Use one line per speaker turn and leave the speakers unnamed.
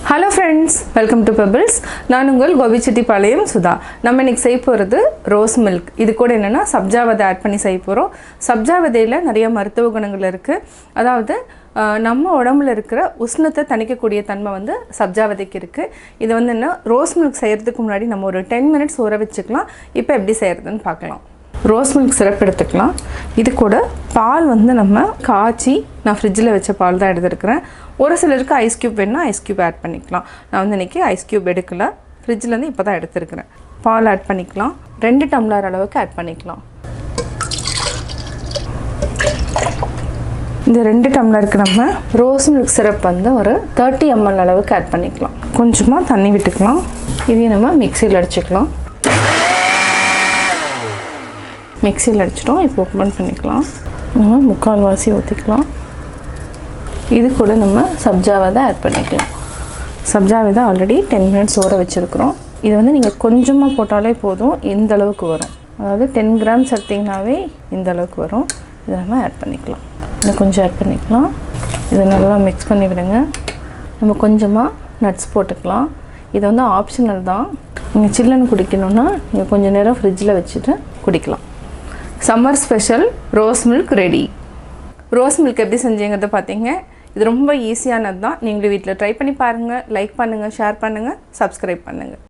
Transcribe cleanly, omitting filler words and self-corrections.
Hello friends, welcome to Pebbles. நான் உங்கள் Gopi Sudha. நம்ம இன்னைக்கு செய்ய போறது ரோஸ் மில்க். இது கூட என்னன்னா சப்ஜா விதை ஆட் பண்ணி செய்ய போறோம். சப்ஜா விதையில நிறைய மருத்துவ குணங்கள் இருக்கு. அதாவது நம்ம உடம்புல இருக்கிற உஷ்ணத்தை தணிக்கக்கூடிய தன்மை வந்து சப்ஜா விதைக்கு இருக்கு. இது வந்து என்ன ரோஸ் மில்க் செய்யறதுக்கு முன்னாடி நம்ம ஒரு 10 minutes ஊற வச்சுக்கலாம். இப்போ எப்படி செய்யறதுன்னு பார்க்கலாம். ரோஸ் மில்க் சிரப் எடுத்துக்கலாம். இது கூட பால் வந்து நம்ம காய்ச்சி நான் ஃப்ரிட்ஜில் வச்ச பால் தான் எடுத்துருக்கிறேன். ஒரு சிலருக்கு ஐஸ் க்யூப் வேணுன்னா ஐஸ் க்யூப் ஆட் பண்ணிக்கலாம். நான் வந்து இன்றைக்கி ஐஸ் க்யூப் எடுக்கலை, ஃப்ரிட்ஜிலேருந்து இப்போ தான் எடுத்துருக்கிறேன். பால் ஆட் பண்ணிக்கலாம். 2 டம்ளர் அளவுக்கு ஆட் பண்ணிக்கலாம். இந்த 2 டம்ளருக்கு நம்ம ரோஸ் மில்க் சிரப் வந்து ஒரு 30 ml அளவுக்கு ஆட் பண்ணிக்கலாம். கொஞ்சமாக தண்ணி விட்டுக்கலாம். இதையும் நம்ம மிக்சியில் அடிச்சுக்கலாம். மிக்சியில் அடிச்சிட்டோம். இப்போ ஓப்பன் பண்ணிக்கலாம். நம்ம முக்கால்வாசி ஊற்றிக்கலாம். இது கூட நம்ம சப்ஜா விதை ஆட் பண்ணிக்கலாம். சப்ஜா விதை ஆல்ரெடி 10 minutes ஊற வச்சுருக்குறோம். இது வந்து நீங்கள் கொஞ்சமாக போட்டாலே போதும், இந்த அளவுக்கு வரும். அதாவது 10 grams எடுத்திங்கனாவே இந்த அளவுக்கு வரும். இதை நம்ம ஆட் பண்ணிக்கலாம். இன்னும் கொஞ்சம் ஆட் பண்ணிக்கலாம். இதை நல்லா மிக்ஸ் பண்ணி விடுங்க. நம்ம கொஞ்சமாக நட்ஸ் போட்டுக்கலாம். இது வந்து ஆப்ஷனல் தான். நீங்கள் சில்லுன்னு குடிக்கணுன்னா நீங்கள் கொஞ்சம் நேரம் ஃப்ரிட்ஜில் வச்சுட்டு குடிக்கலாம். Summer special rose milk ready. Rose milk எப்படி செஞ்சீங்கிறத பார்த்தீங்க. இது ரொம்ப ஈஸியானது தான். நீங்களும் வீட்டில் ட்ரை பண்ணி பாருங்கள். லைக் பண்ணுங்கள், ஷேர் பண்ணுங்கள், சப்ஸ்கிரைப் பண்ணுங்கள்.